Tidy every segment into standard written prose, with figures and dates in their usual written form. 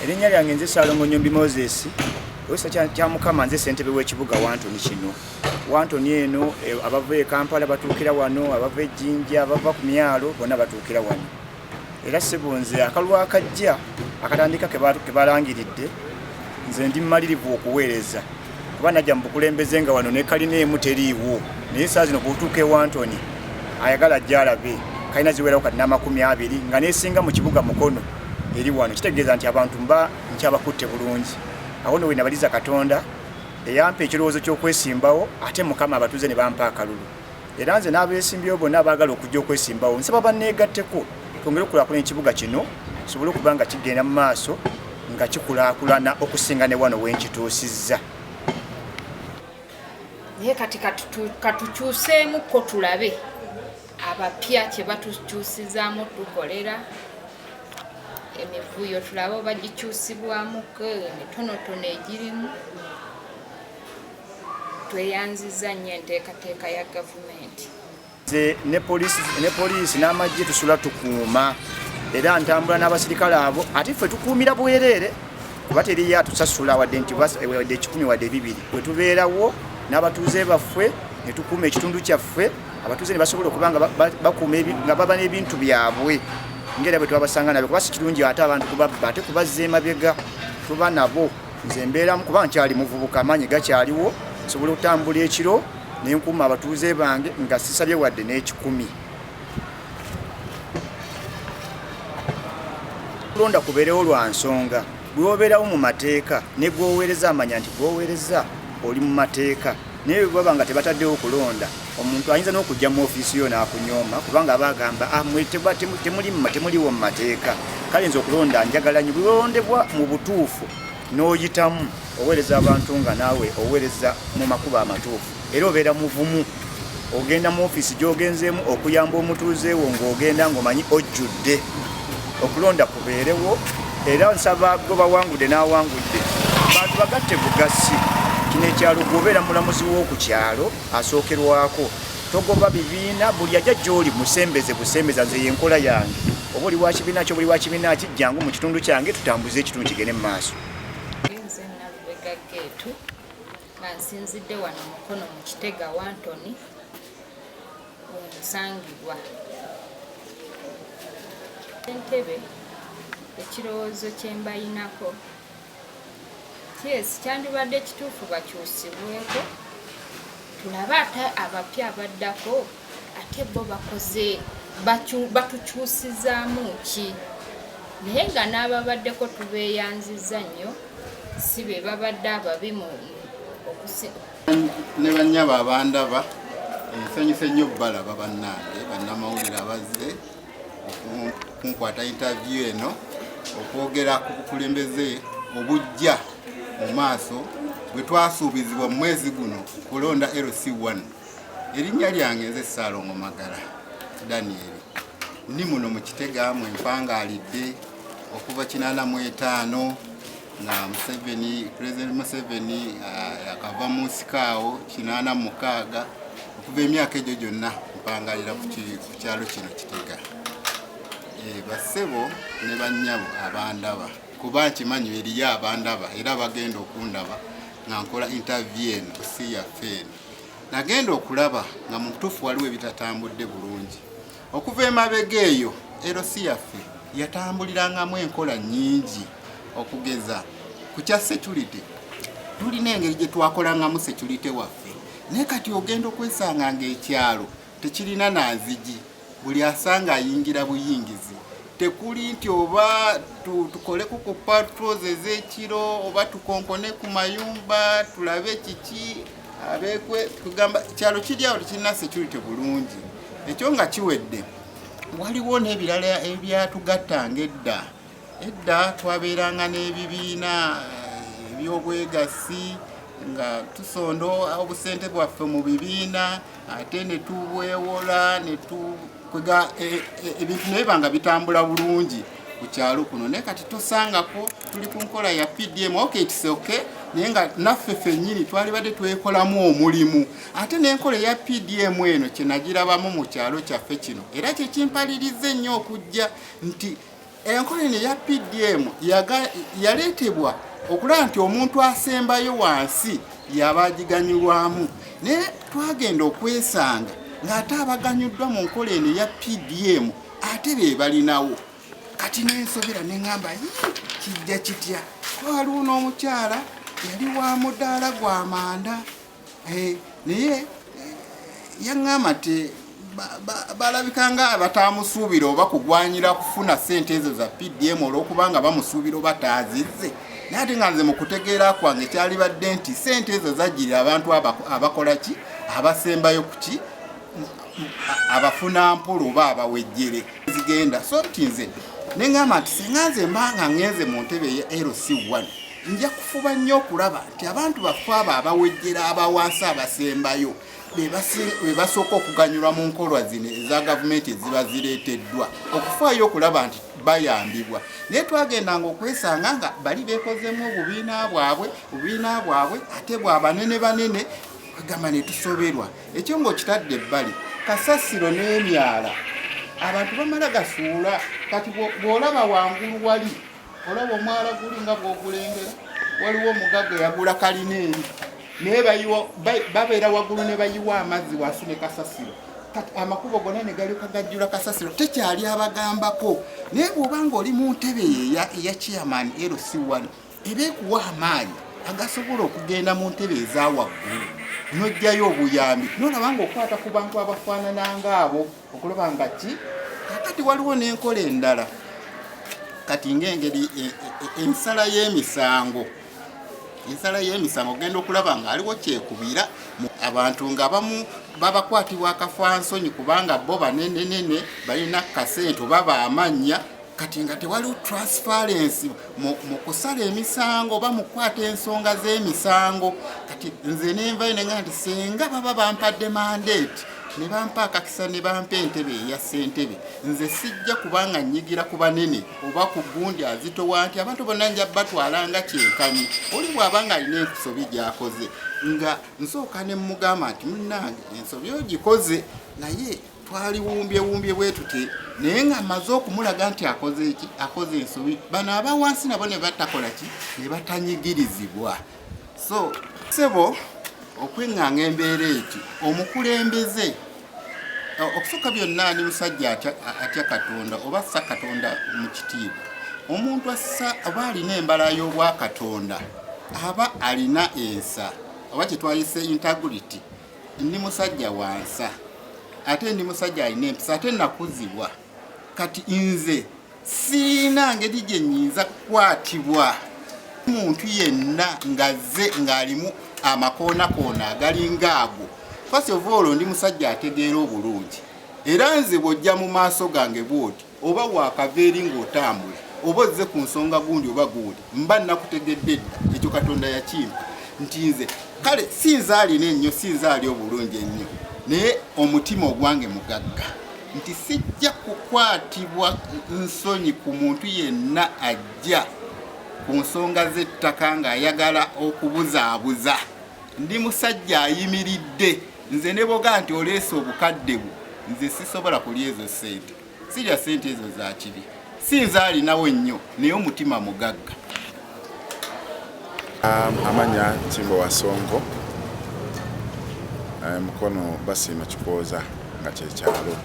Erinnya lyange nze Salongo Nyombi Moses. Wesa kya Mukama nze ssentebe w'ekibuga Wantoni kino. Wantoni eno abava e Kampala batuukira wano, abava e Jinja, abava ku myalo bonna batuukira wano. Era sebunze akalwa akajja akatandika ke balangiridde nze ndi mmalirivu okuweereza. Kuba najja mu bukulembeze nga wano ne kalina emu teriiwo. Naye saa zino bw'otuuka e Wantoni ayagala ajja alabe kalina ziwerawo kati n'20 nga neesinga mu kibuga mukono eri wano. Kitegeeza nti abantu mba nkyabakutte bulungi. Awo nno we nabaliza Katonda eyampa ekirowoozo ky'okwesimbawo ate Mukama abatuuze ne bampa akalulu. Era nze n'abeesimbyewo bonna abaagala okujja okwesimbawo nsaba banneegatteko twongere okukulaakulanya ekibuga kino kisobole okuba nga kigenda mu maaso nga kikulaakulana okusinga ne wano wenkituusizza. Naye kati katukyuseemukko tulabe abapya kye batukyusizaamu tukolera emivuyo tulabe bagikyusibwamuko emitonotono egirimu. Tweyanziza nnyo enteekateeka ya gavumenti. Nze ne poliisi n'amagye tusula tukuuma era ntambula n'abasirikale abo ate ffe tukuumira bwereere kuba teriyo atusasula wadde 10 wadde 2 bwe tubeerawo n'abatuuze baffe ne tukuuma ekitundu kyaffe abatuuze ne basobola okuba nga bakuuma nga baba n'ebintu byabwe ngera bwe twabasanga nabyo kuba si kirungi ate abantu kubabba ate kubazza emabega tuba nabo. Nze mbeeramu kuba nkyali muvubuka amaanyi gakyaliwo nsobola okutambula ekiro ne nkuuma abatuuze bange nga sisabye wadde n'10. Kulonda kubeerewo lwa nsonga bw'obeerawo mu mateeka ne gw'oweereza amanya nti gw'oweereza oli mu mateeka naye bwe baba nga tebataddewo kulonda omuntu ayinza n'okujja mu ofiisi yo n'akunyooma kubanga bagamba temuliwo mu mateeka. Kale nze okulonda njagala nnyo bw'olondebwa mu butuufu n'oyitamu oweereza abantu nga naawe oweereza mu makubo amatuufu era obeera muvumu ogenda mu ofiisi gy'ogenzeemu okuyamba omutuuze wo ng'ogenda ng'omanyi ojjudde. Okulonda kubeerewo era nsaba gwe bawangudde n'awangudde bantu bagatte bugassi. Kino ekyalo gwobeera mulamuzi w'oku kyalo asookerwako togoba bibiina buli ajja gy'oli musembeze busembeza. Nze yenkola yange oba oli wa kibiina kyo buli wa kibiina kijjangu mu kitundu kyange tutambuze ekitundu kigende mu maaso. Nze Nalubega Geetu nga nsinzidde wano mukono mu Kitega Wantoni nsangibwa entebe ekirowoozo kye mbayinako kyandibadde kituufu bakyusibweko tulabe ate abapya abaddako ate bo bakoze batukyusizaamu ki. Naye nga n'ababaddeko tubeeyanziza nnyo si be babadde ababi mu ne bannyabo abandaba ensanyusa ennyo balaba bannange bannamawulire abazze okunkwata interview eno okwogera ku bukulembeze obujja mu maaso bwe twasuubizibwa mu mwezi guno kulonda LC1. Erinnya lyange nze Salongo Magala Daniel ndi muno mu Kitega mwempangaalidde okuva 85 nga President Museveni yakava mu nsikawo 86 okuva emyaka egyo gyonna mpangaalira ku kyalo kino Kitega. Bassebo ne bannyabo abandaba kuba nkimanyi eriyo abandaba era bagenda okundaba nga nkola interview eno si yaffe eno. Nagenda okulaba nga mu butuufu waliwo ebitatambudde bulungi. Okuva emabega eyo LC yaffe yatambulirangamu enkola nnyingi okugeza ku kya security. Tulina engeri gye twakolangamu security waffe naye kati ogenda okwesanga ng'ekyalo tekirina nanzigi buli asanga ayingira buyingizi. Tekuli nti oba tukoleko ku patrols ez'ekiro oba tukonkone ku mayumba tulabe kiki abekwe tugamba kyalo kiri awo tekirina security bulungi. Ekyo nga kiwedde waliwo n'ebirala ebyatugattanga edda twabeeranga n'ebibiina ebyobwegassi nga tusonda obusente bwaffe mu bibiina ate ne tubwewola ne tukwega ebintu naye banga bitambula bulungi ku kyalo kuno. Naye kati tosangako tuli ku nkola ya PDM okeikisoke naye nga naffe ffennyini twali badde twekolamu omulimu ate n'enkola ya PDM eno kye nagirabamu mu kyalo kyaffe kino era kye kimpaliriza ennyo okujja nti enkola eno eya PDM yaleetebwa okulaba nti omuntu asembayo wansi yabagiganyulwamu naye twagenda okwesanga ng'ate abaganyuddwa mu nkola eno eya PDM ate be balinawo kati nensobera neŋŋamba kijja kitya waliwo n'omukyala yali wa mudaala gwa manda naye yaŋŋamba nti balabika nga batamusuubira oba kugwanyira kufuna ssente ezo za PDM olw'okubanga bamusuubira oba taazizze naye ate nga nze mu kutegeera kwange kyalibadde nti ssente ezo zajjirira abantu abakola ki abasembayo ku ki abafuna mpola oba abawejjere zigenda so nti nze neŋŋamba nti singa nze mbanga ŋŋenze mu ntebe eya LC1 nja kufuba nnyo okulaba nti abantu baffe abo abawejjera abawansi abasembayo be basooka okuganyulwa mu nkolwa zino eza gavumenti eziba zireeteddwa okufaayo okulaba nti bayambibwa naye twagendanga okwesanga nga bali beekozeemu obubiina bwabwe ate bwabanene banene agamba ne tusoberwa ekyo ng'okitadde ebbali kasasiro n'emyala abantu bamala gasuula kati bw'olaba wangulu wali olaba omwala guli nga bw'ogulengera waliwo omugagga yagula kalina eri naye babeera waggulu ne bayiwa amazzi wasu ne kasasiro kati amakubo gonna ne galyoka gajjula kasasiro tekyali abagambako naye bw'oba ng'oli mu ntebe eya chairman LC1 eba ekuwa amaanyi agasobola okugenda mu ntebe eza waggulu n'ojjayo obuyambi n'olaba ng'okwata ku bantu abafaanana ng'abo okulaba nga ki kakati waliwo n'enkola endala kati ng'engeri ensala y'emisango ogenda okulaba nga aliwo kyekubira abantu nga bamu babakwatibwa akafansonyi kubanga bo banenenene balina kasente oba baamannya kati nga tewaliwo transparency mu kusala emisango oba mu kukwata ensonga z'emisango kati nze nenvayo nenga nti senga baba bampadde mandate ne bampa akakisa ne bampa entebe eya ssentebe nze sijja kubanga nnyigira ku banene oba ku gundi azitowa nti abantu bonna nja batwalanga kyenkanyi oli bw'abanga alina ensobi gy'akoze nga nsooka ne mugamba nti munnange ensobi ogikoze naye twaliwumbyewumbye bwe tuti naye nga mmaze okumulaga nti akoze ensobi bano abawansi nabo ne batakola ki ne batanyigirizibwa so sebo okweŋŋanga embeera eti omukulembeze okusooka byonna ni musajja atya Katonda oba assa Katonda mu kitiibwa omuntu aba alina embala y'obwakatonda aba alina ensa oba kye twayise integrity ndi musajja wansa ate ndi musajja alina empisa ate nakuzibwa kati nze sirina ngeri gye nnyinza kukwatibwa muntu yenna ng'alimu amakoona agalinga ago first of all ndi musajja ategeera obulungi era nze bw'ojja mu maaso gange bwoti oba wakaveeri ng'otambula oba ozze ku nsonga gundi oba gundi mba nakutegedde dda ekyo Katonda yakimpa nti nze kale sinza alina ennyo sinza ali obulungi ennyo naye omutima ogwange mugagga nti sijja kukwatibwa nsonyi ku muntu yenna ajja ku nsonga z'ettaka ng'ayagala okubuzaabuza ndi musajja ayimiridde nze ne boga nti oleese obukadde bwo nze sisobola kulya ezo ssente sirya ssente ezo za kibi sinza alinawo ennyo naye omutima mugagga amanya Kimbo Wasongo mukono Basiima Kikooza nga kyekyalo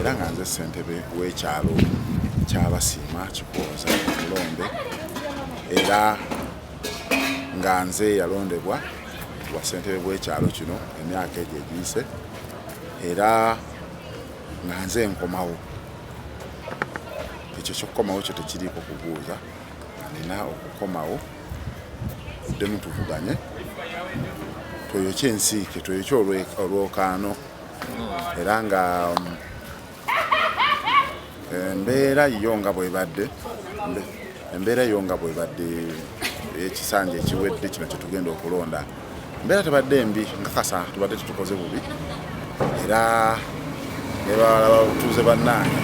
era nga nze ssentebe w'ekyalo kya Basiima Kikooza Mulombe era nga nze yalondebwa wa ssentebe bw'ekyalo kino emyaka egyo egiyise era nga nze nkomawo ekyo ky'okukomawo kyo tekiriiko kubuuza nina okukomawo tuddemu tuvuganye tweyokye ensiike tweyokye olwokaano era nga embeera yo nga bwebadde ekisanja ekiwedde kino kyetugenda okulonda embeera tebadde mbi nkakasa tubadde tutukoze bubi era nebawala babatuuze bannange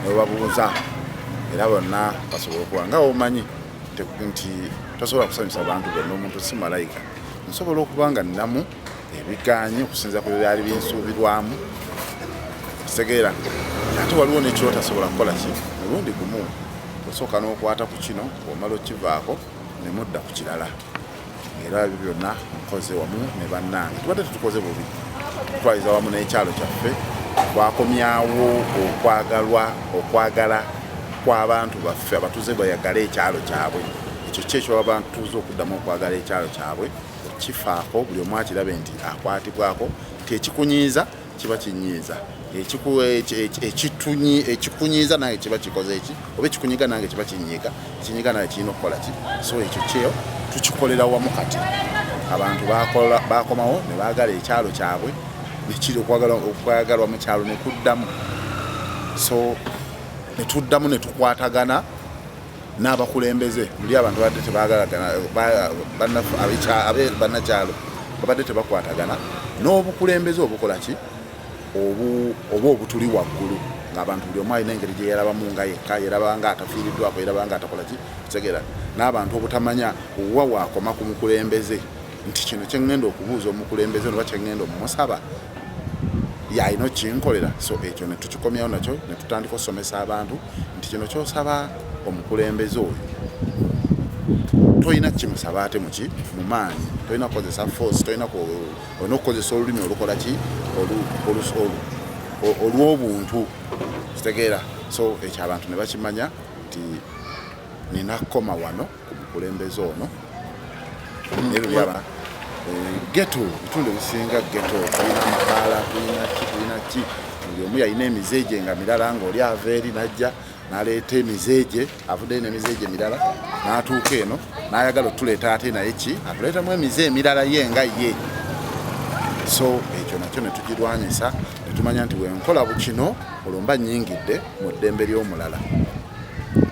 nebabuuza era bonna basobola okuba nga omanyi nti tosobola kusanyusa abantu bonna omuntu si malayika nsobola okuba nga ninamu ebiganyi okusinza ku byali binsuubirwamu kitegeera ate waliwo nekyotasobola kukola ki mulundi gumu osooka n'okwata ku kino omala okivaako ne mudda ku kirala era ebyo byonna nkoze wamu ne bannange tubadde tetukoze bubi tutwaliza wamu n'ekyalo kyaffe twakomyawo okwagala kw'abantu baffe abatuuze bayagala ekyalo kyabwe ekyo kyekyo abantu tuuze okuddamu okwagala ekyalo kyabwe kifaako buli omu akirabe nti akwatibwako nti ekikunyiiza kiba kinyiiza ekikunyiiza nange kiba kikoze eki oba ekikunyiga nange kiba kinyiiga ekinyiga nange kirina okukola ki so ekyo kyeyo tukikolera wamu kati abantu bakomawo ne baagala ekyalo kyabwe nekiri okwagalwa mu kyalo ne kuddamu so ne tuddamu ne tukwatagana n'abakulembeze muli abantu badde tebagalagana bannakyalo babadde tebakwatagana n'obukulembeze obukola ki oba obutuli waggulu ng'abantu buli omu alina engeri gye yarabamu nga yekka yeraba nga atafiiriddwako yeraba nga atakola ki kitegera n'abantu obutamanya owa waakoma ku mukulembeze nti kino kyeŋŋenda okubuuza omukulembeze oba kyeŋŋenda omumusaba yalina kinkolera so ekyo ne tukikomyawo nakyo ne tutandika okusomesa abantu nti kino kyosaba omukulembeze oyo toyina kimusaba ate muki mu maanyi toyina kukozesa force toyina okukozesa olulimi olukola ki olw'obuntu kitegeera so ekyo abantu ne bakimanya nti nina koma wano ku mukulembeze ono geto bitundu bisinga geto tulina amakaala tulina ki buli omu yalina emizeege nga mirala ng'oli ava eri najja n'aleeta emizeege avuddeyo n'emizeege mirala n'atuuka eno n'ayagala otuleeta ate naye ki atuleetamu emize emirala ye nga ye so ekyo nakyo ne tugirwanyisa ne tumanya nti wenkola bukino olumba nnyingidde mu ddembe ly'omulala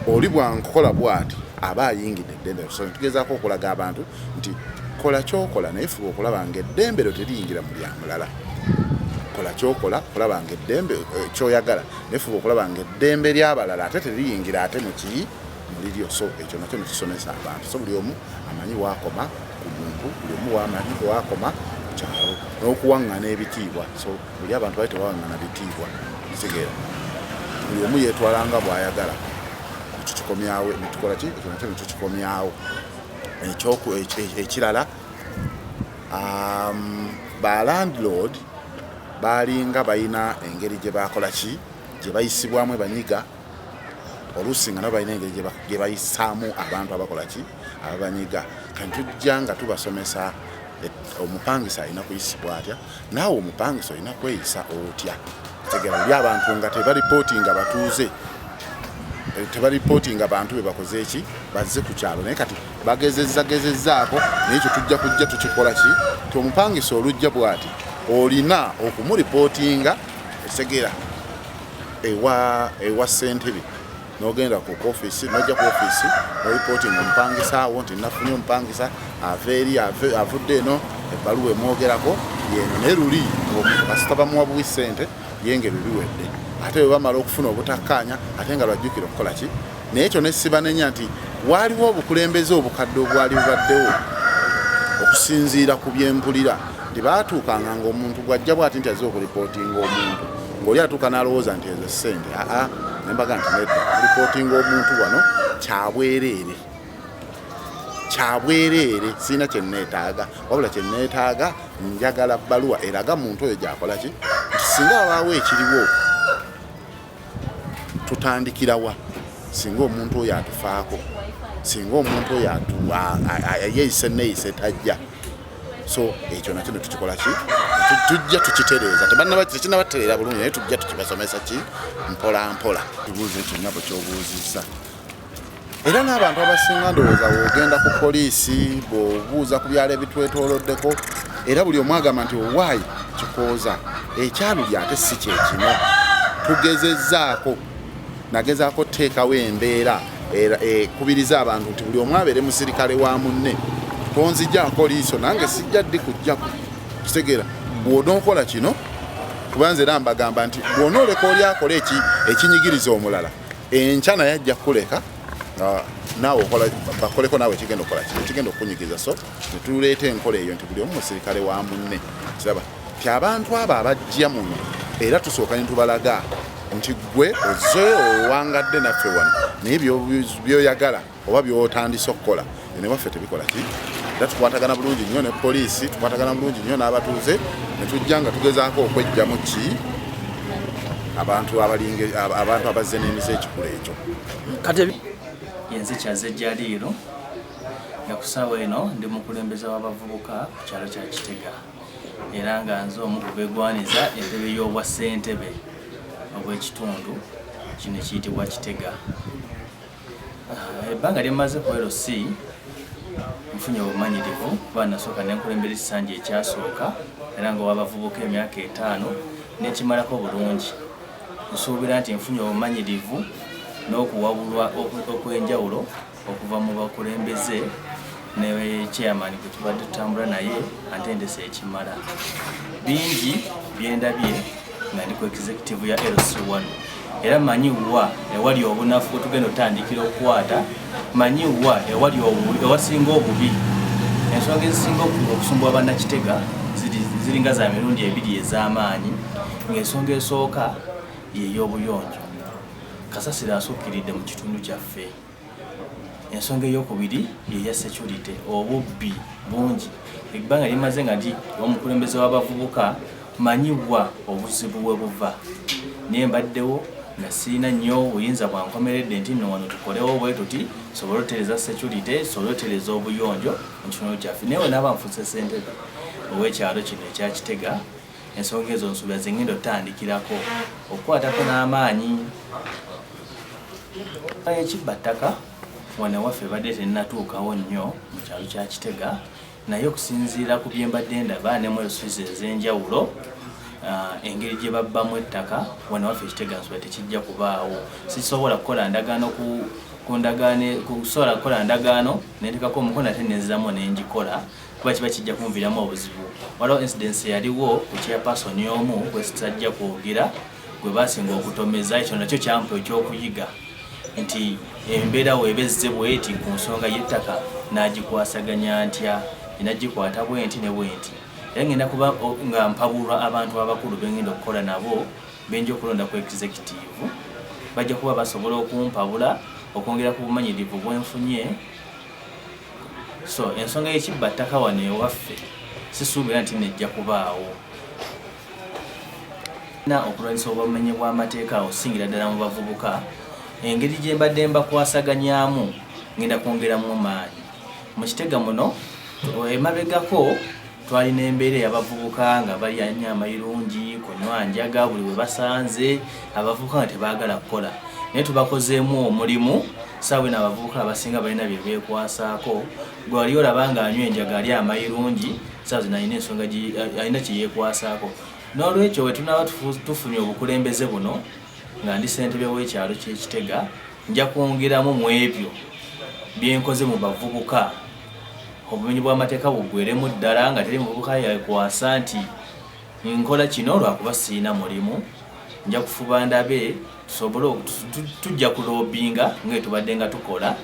oli bwankola bw'ati aba ayingidde eddembe so tugezaako okulaga abantu nti kola kyokola naye fuba okulaba ng'eddembe lyo teriyingira mu lya mulala kola kyokola okulaba ng'eddembe kyoyagala naye fuba okulaba ng'eddembe ly'abalala ate teriyingira ate mu kiri muli lyo so ekyo nakyo nekisomesa abantu so buli omu amanyi waakoma ku muntu buli omu wamanyi waakoma ku kyalo n'okuwaŋŋana ebitiibwa so buli abantu bali tebawaŋŋana bitiibwa kitegeera buli omu yeetwalanga bw'ayagala tukikomyawo netukola ki ekyo nakyo netukikomyawo ekirala ba landlord balinga balina engeri gye bakola ki gye bayisibwamu banyiga oluusi nga nabo balina engeri gye bayisaamu abantu abakola ki ababanyiga kanti tujja nga tubasomesa omupangisa alina kuyisibwa atya naawe omupangisa olina kweyisa otya tegera oli abantu nga tebaripootinga batuuze tebaripootinga abantu be bakoze eki bazze ku kyalo naye kati bagezezzaako naye ekyo tujja kujja tukikola ki ti omupangisa olujja bw'ati olina okumuripootinga esegera ewa ssentebe n'ogenda ku ofiisi n'ojja ku ofiisi noripootinga omupangisa awo nti nafunye omupangisa ava eri avudde eno ebbaluwa emwogerako yeno naye luli kasita bamuwa buwi ssente yenge bibiwedde ate bwe bamala okufuna obutakkaanya ate nga lwajjukira okukola ki naye ekyo nesibanenya nti waaliwo obukulembeze obukadde obwali bubaddewo okusinziira ku byempulira nti baatuukanga ng'omuntu bw'ajja bw'ati nti azze okuripootinga omuntu ng'oli atuuka n'alowooza nti ezo ssente nembaga nti nedda kuripootinga omuntu wano kyabwereere sirina kyenneetaaga wabula kyenneetaaga njagala bbaluwa eraga muntu oyo gyakola ki nti singa wabaawo ekiriwo tutandikirawa singa omuntu oyo atufaako singa omuntu oyo yeeyise neeyise tajja so ekyo nakyo netukikola ki tujja tukitereeza tekinabatereera bulungi naye tujja tukibasomesa ki mpola mpola tubuuza ekyo nabo kyobuuzisa era n'abantu abasinga ndowooza woogenda ku poliisi bw'obuuza ku byalo ebitwetooloddeko era buli omu agamba nti owaayi kikooza ekyaluli ate si kyekino tugezezzaako nagezaako teekawo embeera ekubiriza abantu nti buli omu abeere musirikale wa munne tonzijjako liiso nange sijja ddi kujjako kitegeera bw'onookola kino kubanze era mbagamba nti bw'onooleka oli akola ekinyigiriza omulala enkya naye ajja kuleka naawe bakoleko naawe ekigenda okukola kino ekigenda okukunyigiriza so netuleeta enkola eyo nti buli omu musirikale wa munne kiraba ti abantu abo abajja muno era tusooka ne tubalaga nti gwe ozze owangadde naffe wano naye byoyagala oba byotandise okukola ene waffe tebikola ki era tukwatagana bulungi nnyo ne poliisi tukwatagana bulungi nnyo n'abatuuze ne tujja nga tugezaako okwejjamu ki abantu abazze n'emize ekikula ekyo kati yenze kyazejjaliiro yakusaawa eno ndi mukulembeze w'abavubuka ku kyalo kya Kitega era nga nze omu ku beegwaniza entebe y'obwa ssentebe obw'ekitundu kino kiyitibwa Kitega. Ebbanga lyemmaze ku LC nfunye obumanyirivu kuba nasooka nenkulembera ekisanja ekyasooka era nga w'abavubuka emyaka 5 nekimalako bulungi. Nsuubira nti nfunye obumanyirivu n'okuwabulwa okw'enjawulo okuva mu bakulembeze ne chairman gwe tubadde tutambula naye antendese ekimala. Bingi byendabye nga ndi ku executive ya LC1 era manyiwa ewali obunafu bwe tugenda otandikira okukwata, manyiwa ewali ewasinga obubi. Ensonga ezisinga okusumbwa bannakitega ziringa za mirundi 2 ez'amaanyi, ng'ensonga esooka y'ey'obuyonjo. Kasasiro asukkiridde mu kitundu kyaffe. Ensonga ey'okubiri yeya security, obubbi bungi. Ebbanga limaze nga ndi omukulembeze w'abavubuka manyiwa obuzibu bwe buva. Naye mbaddewo nga sirina nnyo buyinza bwankomeredde nti nno wano tukolewo bwe tuti sobola otereza security, sobola otereza obuyonjo mu kitundu kyaffe. Naye we naaba nfuse ssentebe ow'ekyalo kino ekya Kitega, ensonga ezo nsuubira ze ngenda otandikirako okukwatako n'amaanyi. Ekibbattaka wano waffe badde tennatuukawo nnyo mu kyalo kya Kitega, naye okusinziira ku bye mbadde ndaba ne mu ensuuzi ez'enjawulo, engeri gye babbamu ettaka wano waffe Kitega nsuubira tekijja kubaawo. Sisobola kukola ndagaano kusobola kukola ndagaano nentekako omukono ate nenziramu nengikola kuba kiba kijja kunviiramu obuzibu. Waliwo incidence yaliwo ku chairperson y'omu gwe sitajja kwogera gwe baasinga okutomeza. Ekyo nakyo kyampa ekyokuyiga nti embeera weebezze bweti ku nsonga y'ettaka n'agikwasaganya ntya, nagikwata bwenti ne bwenti. Era ngenda kuba nga mpabulwa abantu abakulu bengenda okukola nabo benja okulonda ku executive, bajja kuba basobola okumpabula okwongera ku bumanyirivu bwenfunye. So ensonga y'ekibbattaka wano ewaffe sisuubira nti nejja kubaawo. Na okulwanyisa obwamenyi bw'amateeka osingira ddala mu bavubuka, engeri gye mbadde mbakwasaganyaamu ngenda kwongeramu maanyi. Mu Kitega muno emabegako twalina embeera ey'abavubuka nga balya ennyama irungi, kunywa njaga buli we basanze, abavubuka nga tebaagala kukola. Naye tubakozeemu omulimu, saawa eno abavubuka abasinga balina bye beekwasaako. Gwe wali olaba nga anywa enjaga alya amayirungi, saawa zino alina ensonga alina kye yeekwasaako. N'olwekyo we tunaaba tufunye obukulembeze buno nga ndi ssentebe w'ekyalo ky'e Kitega, nja kwongeramu mu ebyo bye nkoze mu bavubuka. Obumenyi bw'amateeka buggweremu ddala nga teri muvubuka yeekwasa nti nkola kino lwakuba sirina mulimu. Nja kufuba ndabe tusobole tujja kuloobinga nga tubadde nga tukola,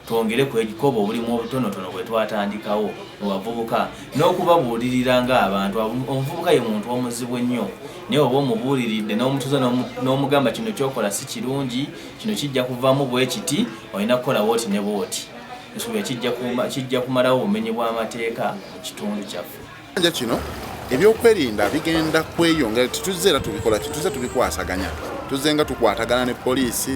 twongere ku ekikobo obulimu obutonotono bwe twatandikawo mu bavubuka, n'okubabuulirira ng'abantu. Omuvubuka ye muntu omuzibu ennyo, naye oba omubuuliridde n'omutuuza n'omugamba kino kyokola si kirungi, kino kijja kuvaamu bwe kiti, olina kukola wooti ne bwoti. Nsuubira kijja kumalawo obumenyi bw'amateeka mu kitundu kyaffe. Ekibanja kino ebyokwerinda bigenda kweyongera, tetuzze era tubikola kituze tubikwasaganya, tuzze nga tukwatagana ne poliisi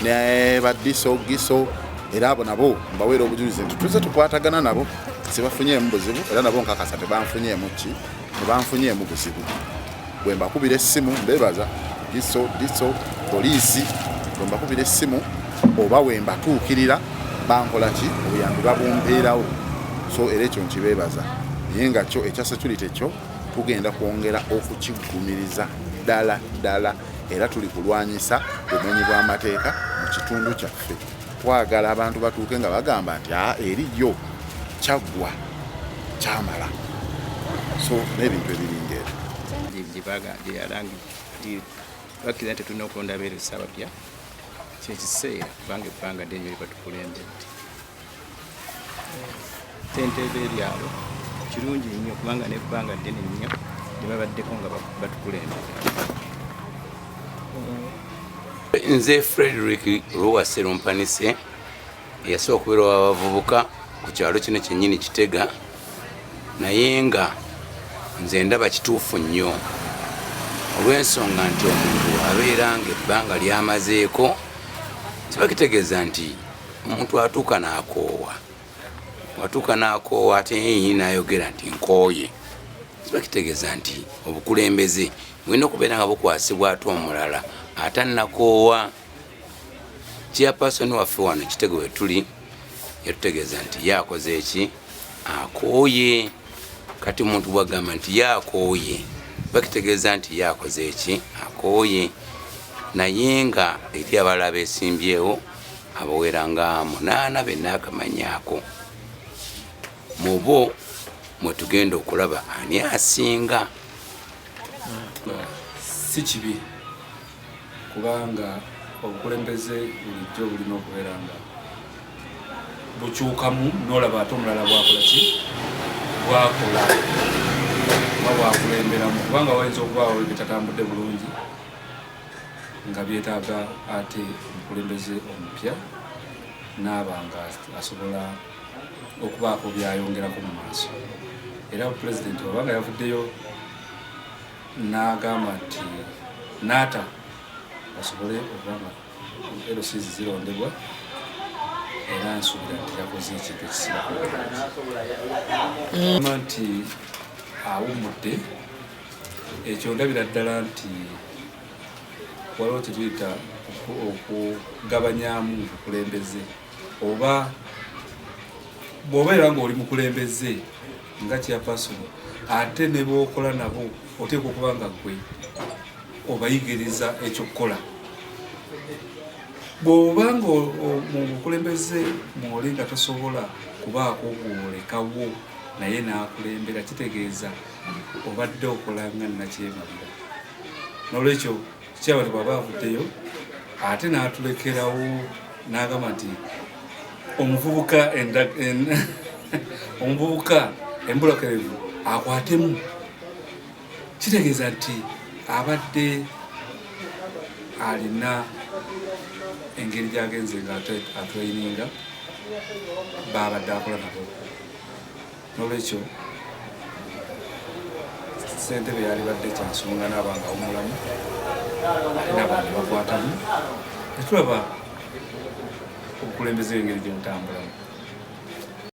ne baddiso giso, era abo nabo mbaweera obujulizi nti tuzze tukwatagana nabo sibafunyeemu buzibu, era nabo nkakasa tebanfunyeemu buzibu. Bwe mbakubira essimu mbeebaza diso poliisi, bwe mbakubira essimu oba we mbatuukirira bankola ki obuyambi babumpeerawo. So era ekyo nkibeebaza, naye nga kyo ekya security kyo tugenda kwongera okukigumiriza ddala era tuli kulwanyisa obumenyi bw'amateeka mu kitundu kyaffe. Twagala abantu batuuke nga bagamba nti eriyo kyaggwa kyamala. So n'ebintu ebiringa ebyo bakkiriza nti tulina okulonda abeerusi abapya kyekiseera kubanga ebbanga ddene batukulembedde. Ssentebe eryalo kirungi nnyo kubanga n'ebbanga ddene nnyo lye babaddeko nga batukulembedde. Nze Frederick Luwasero Mpanise yasooka okubeera w'abavubuka ku kyalo kino kyennyini Kitega, naye nga nze ndaba kituufu nnyo olw'ensonga nti omuntu abeera ng'ebbanga lyamazeeko kiba kitegeeza nti omuntu atuuka n'akoowa, watuuka n'akoowa ate n'ayogera nti nkooye, kiba kitegeeza nti obukulembeze bulina okubeera nga bukwasibwa ate omulala atannakoowa. Chairperson waffe wano Kitega we tuli yatutegeeza nti yakoze eki, akooye. Kati omuntu bwagamba nti yakooye bakitegeeza nti yakoze eki, akooye. Naye nga eri abalala beesimbyewo abawera nga 8 benna akamanyaako, mu bo mwe tugenda okulaba ani asinga. Si kibi kubanga obukulembeze bulijjo bulina okubeera nga bukyukamu n'olaba ate omulala bwakola ki, bwakola oba bwakulemberamu, kubanga wayinza okubaawo bitatambudde bulungi nga byetaaga ate omukulembeze omupya n'aba nga asobola okubaako byayongerako mu maaso. Era pulezidenti obanga yavuddeyo n'agamba nti naata basobole okubanga LCs zirondebwa, era nsuubira nti yakoze ekintu ekisirako nti awummudde. Ekyo ndabira ddala nti waliwo kyetuyita okugabanyamu obukulembeze, oba bw'obeera nga oli mukulembeze nga chairperson, ate ne b'okola nabo oteekwa okuba nga gwe obayigiriza ekyokukola. Bw'oba nga mu bukulembeze mwoli nga tosobola kubaako gwolekawo naye n'akulembera, kitegeeza obadde okola nga nakyemabira. N'olwekyo kyaba nti bw'aba avuddeyo ate n'atulekerawo n'agamba nti omuvubuka embulakerevu akwatemu, kitegeeza nti abadde alina engeri gy'agenze nga atrayininga babadde akola nabo. N'olwekyo ssentebe yalibadde kyansonga n'abanga omulamu ate n'abantu bakwatamu, netulaba obukulembeze engeri gye butambulamu.